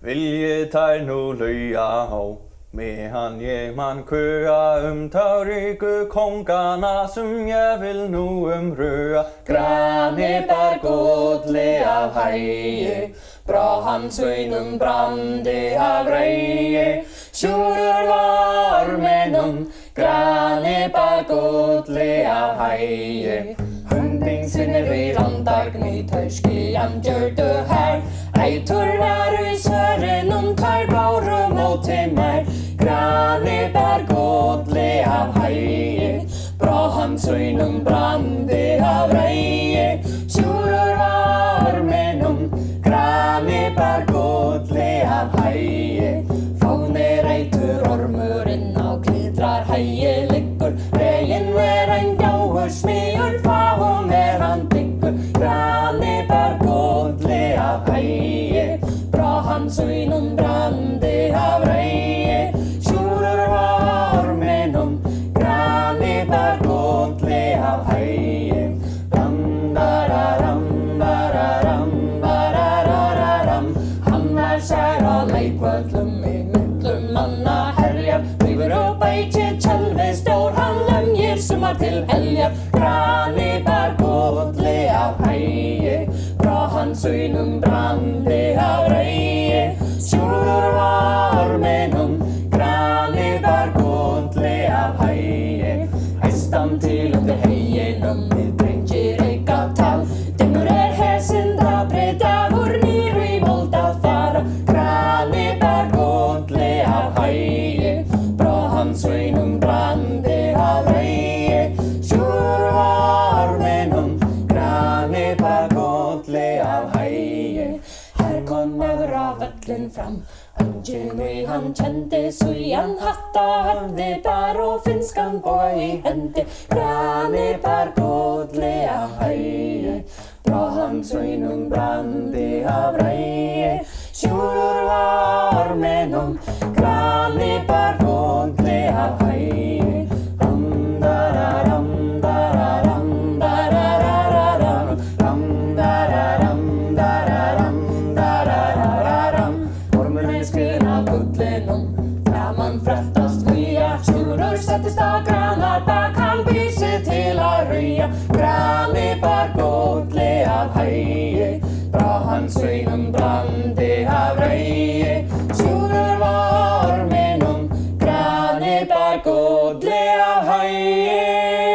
Vilje tær nu løya hov, medan jeg man kører taurike kongana, som jeg vil nu røre. Grane bær godle av heie, bra hans øynum brande av reie. Sjurur varmenum, grane bær godle av heie. Hunding sinne vi landar gnittar skian gjørdu her. Ei turrar i sørenum tar baurum og timmer. Grane bær godle av heie, bra hans øynum brande av reie. Sjurur varmenum, grane bær godle av heie. Fáner eitur ormurinn og glitrar heie liggur. Regin ver ein gjáur smiur, fáum hann diggur. Grane bær godle av heie, bra hans øynum brande av reie. Sjurur varmenum, grane bær godle av heie. Dam-dararam, dararam, dararararam. Han var sær og leikvöllum i mittlum manna herjar. Rýfur upp eitje tjálfi stór, hann lemjir sumar til heljar. Grane bær godle av heie, bra hans øynum brande av reie. Sjurur varmenum, grane bær godle av heie. Hestan til under heienum, við drengir eika tal. Dimmur hesin da bredavur nýr í mold að fara. Grane bær godle av heie, bra hans øynum brande av reie. Sjurur varmenum, grane bær godle av heie. Her kom ögra völlin fram, öngin í hann kendi. Sujan hatta höfði bar og finskan boga í hendi. Grane bær godle av heie, bra hans øynum brandi av reie. Sjurur varmenum, grane bær godle av heie. Dam-dararam, dararam, dararararam. Dam-dararam, dararam, dararararam. Ormurinn skrin af gullinum, framan frettast vía. Sjurur settist á granar bak, hann býr sig til að rauja. Grane bær godle av heie, bra hans øynum brandi av reie. Sjurur varmenum, grane bær godle av heie.